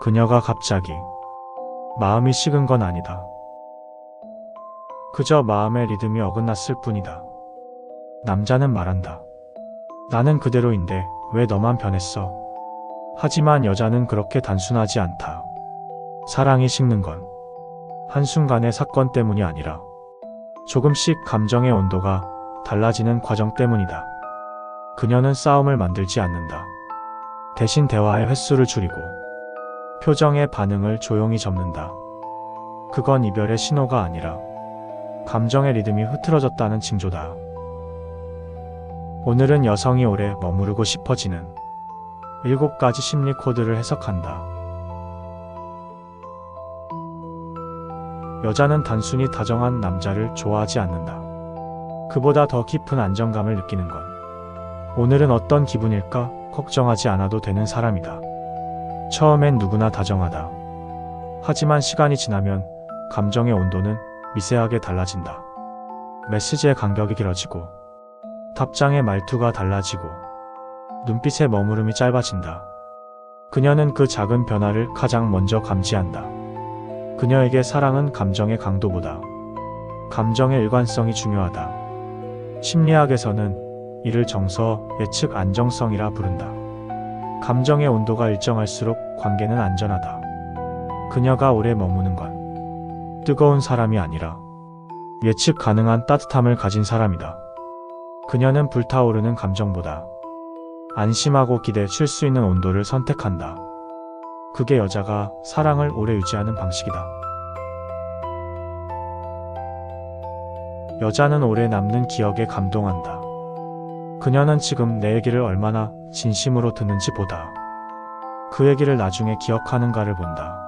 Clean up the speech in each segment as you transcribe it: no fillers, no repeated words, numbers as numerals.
그녀가 갑자기 마음이 식은 건 아니다. 그저 마음의 리듬이 어긋났을 뿐이다. 남자는 말한다. 나는 그대로인데 왜 너만 변했어? 하지만 여자는 그렇게 단순하지 않다. 사랑이 식는 건 한순간의 사건 때문이 아니라 조금씩 감정의 온도가 달라지는 과정 때문이다. 그녀는 싸움을 만들지 않는다. 대신 대화의 횟수를 줄이고 표정의 반응을 조용히 접는다. 그건 이별의 신호가 아니라 감정의 리듬이 흐트러졌다는 징조다. 오늘은 여성이 오래 머무르고 싶어지는 7가지 심리 코드를 해석한다. 여자는 단순히 다정한 남자를 좋아하지 않는다. 그보다 더 깊은 안정감을 느끼는 건 오늘은 어떤 기분일까 걱정하지 않아도 되는 사람이다. 처음엔 누구나 다정하다. 하지만 시간이 지나면 감정의 온도는 미세하게 달라진다. 메시지의 간격이 길어지고 답장의 말투가 달라지고 눈빛의 머무름이 짧아진다. 그녀는 그 작은 변화를 가장 먼저 감지한다. 그녀에게 사랑은 감정의 강도보다 감정의 일관성이 중요하다. 심리학에서는 이를 정서 예측 안정성이라 부른다. 감정의 온도가 일정할수록 관계는 안전하다. 그녀가 오래 머무는 건 뜨거운 사람이 아니라 예측 가능한 따뜻함을 가진 사람이다. 그녀는 불타오르는 감정보다 안심하고 기대 쉴 수 있는 온도를 선택한다. 그게 여자가 사랑을 오래 유지하는 방식이다. 여자는 오래 남는 기억에 감동한다. 그녀는 지금 내 얘기를 얼마나 진심으로 듣는지 보다 그 얘기를 나중에 기억하는가를 본다.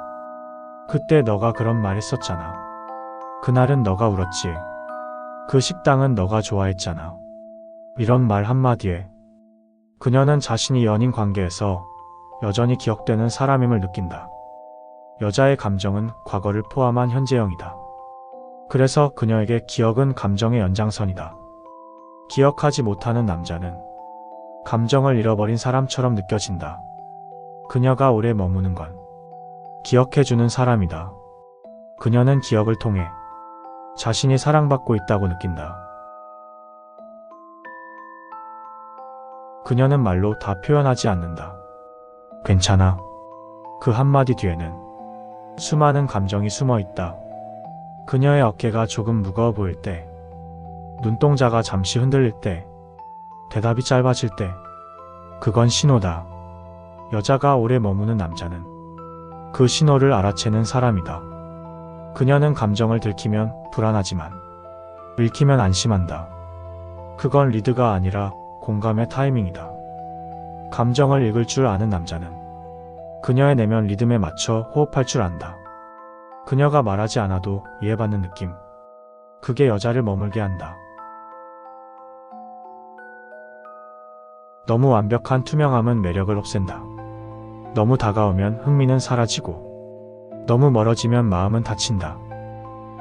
그때 너가 그런 말 했었잖아. 그날은 너가 울었지. 그 식당은 너가 좋아했잖아. 이런 말 한마디에 그녀는 자신이 연인 관계에서 여전히 기억되는 사람임을 느낀다. 여자의 감정은 과거를 포함한 현재형이다. 그래서 그녀에게 기억은 감정의 연장선이다. 기억하지 못하는 남자는 감정을 잃어버린 사람처럼 느껴진다. 그녀가 오래 머무는 건 기억해주는 사람이다. 그녀는 기억을 통해 자신이 사랑받고 있다고 느낀다. 그녀는 말로 다 표현하지 않는다. 괜찮아. 그 한마디 뒤에는 수많은 감정이 숨어 있다. 그녀의 어깨가 조금 무거워 보일 때, 눈동자가 잠시 흔들릴 때, 대답이 짧아질 때, 그건 신호다. 여자가 오래 머무는 남자는 그 신호를 알아채는 사람이다. 그녀는 감정을 들키면 불안하지만 읽히면 안심한다. 그건 리드가 아니라 공감의 타이밍이다. 감정을 읽을 줄 아는 남자는 그녀의 내면 리듬에 맞춰 호흡할 줄 안다. 그녀가 말하지 않아도 이해받는 느낌. 그게 여자를 머물게 한다. 너무 완벽한 투명함은 매력을 없앤다. 너무 다가오면 흥미는 사라지고 너무 멀어지면 마음은 다친다.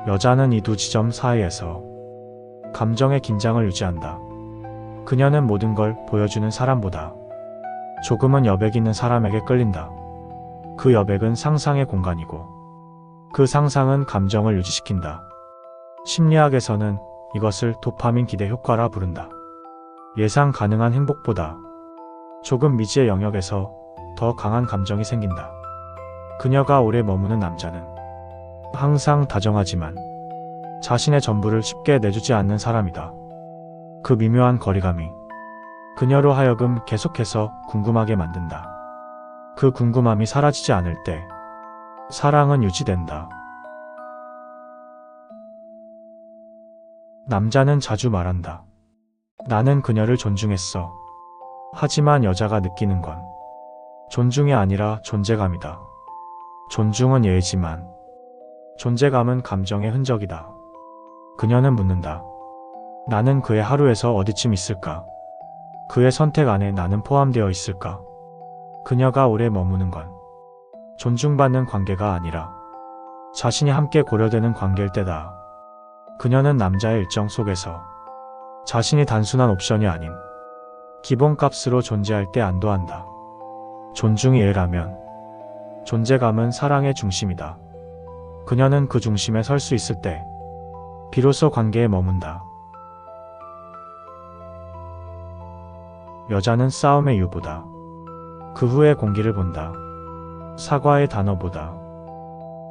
여자는 이 두 지점 사이에서 감정의 긴장을 유지한다. 그녀는 모든 걸 보여주는 사람보다 조금은 여백 있는 사람에게 끌린다. 그 여백은 상상의 공간이고 그 상상은 감정을 유지시킨다. 심리학에서는 이것을 도파민 기대 효과라 부른다. 예상 가능한 행복보다 조금 미지의 영역에서 더 강한 감정이 생긴다. 그녀가 오래 머무는 남자는 항상 다정하지만 자신의 전부를 쉽게 내주지 않는 사람이다. 그 미묘한 거리감이 그녀로 하여금 계속해서 궁금하게 만든다. 그 궁금함이 사라지지 않을 때 사랑은 유지된다. 남자는 자주 말한다. 나는 그녀를 존중했어. 하지만 여자가 느끼는 건 존중이 아니라 존재감이다. 존중은 예의지만 존재감은 감정의 흔적이다. 그녀는 묻는다. 나는 그의 하루에서 어디쯤 있을까? 그의 선택 안에 나는 포함되어 있을까? 그녀가 오래 머무는 건 존중받는 관계가 아니라 자신이 함께 고려되는 관계일 때다. 그녀는 남자의 일정 속에서 자신이 단순한 옵션이 아닌 기본값으로 존재할 때 안도한다. 존중이 예라면 존재감은 사랑의 중심이다. 그녀는 그 중심에 설 수 있을 때 비로소 관계에 머문다. 여자는 싸움의 유보다. 그 후의 공기를 본다. 사과의 단어보다.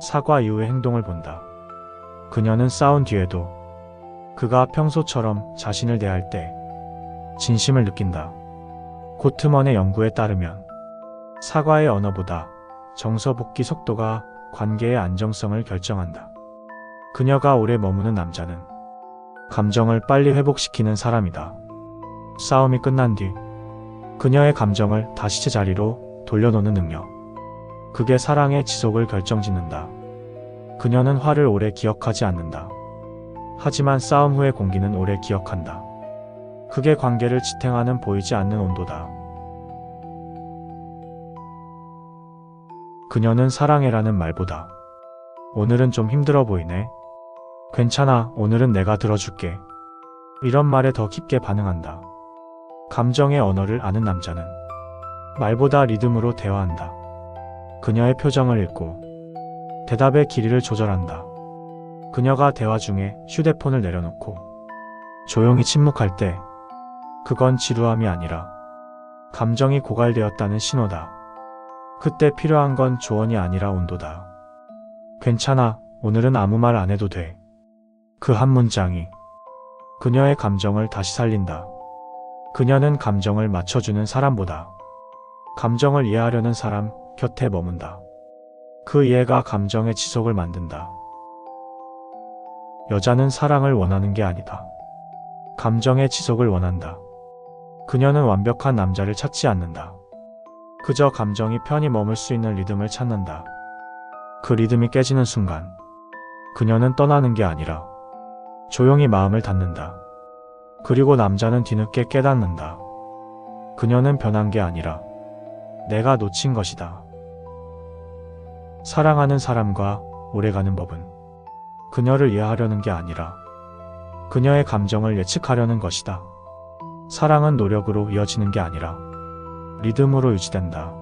사과 이후의 행동을 본다. 그녀는 싸운 뒤에도 그가 평소처럼 자신을 대할 때 진심을 느낀다. 고트먼의 연구에 따르면 사과의 언어보다 정서 복귀 속도가 관계의 안정성을 결정한다. 그녀가 오래 머무는 남자는 감정을 빨리 회복시키는 사람이다. 싸움이 끝난 뒤 그녀의 감정을 다시 제자리로 돌려놓는 능력. 그게 사랑의 지속을 결정짓는다. 그녀는 화를 오래 기억하지 않는다. 하지만 싸움 후의 공기는 오래 기억한다. 그게 관계를 지탱하는 보이지 않는 온도다. 그녀는 사랑해라는 말보다 오늘은 좀 힘들어 보이네. 괜찮아, 오늘은 내가 들어줄게. 이런 말에 더 깊게 반응한다. 감정의 언어를 아는 남자는 말보다 리듬으로 대화한다. 그녀의 표정을 읽고 대답의 길이를 조절한다. 그녀가 대화 중에 휴대폰을 내려놓고 조용히 침묵할 때 그건 지루함이 아니라 감정이 고갈되었다는 신호다. 그때 필요한 건 조언이 아니라 온도다. 괜찮아, 오늘은 아무 말 안 해도 돼. 그 한 문장이 그녀의 감정을 다시 살린다. 그녀는 감정을 맞춰주는 사람보다 감정을 이해하려는 사람 곁에 머문다. 그 이해가 감정의 지속을 만든다. 여자는 사랑을 원하는 게 아니다. 감정의 지속을 원한다. 그녀는 완벽한 남자를 찾지 않는다. 그저 감정이 편히 머물 수 있는 리듬을 찾는다. 그 리듬이 깨지는 순간 그녀는 떠나는 게 아니라 조용히 마음을 닫는다. 그리고 남자는 뒤늦게 깨닫는다. 그녀는 변한 게 아니라 내가 놓친 것이다. 사랑하는 사람과 오래가는 법은 그녀를 이해하려는 게 아니라 그녀의 감정을 예측하려는 것이다. 사랑은 노력으로 이어지는 게 아니라 리듬으로 유지된다.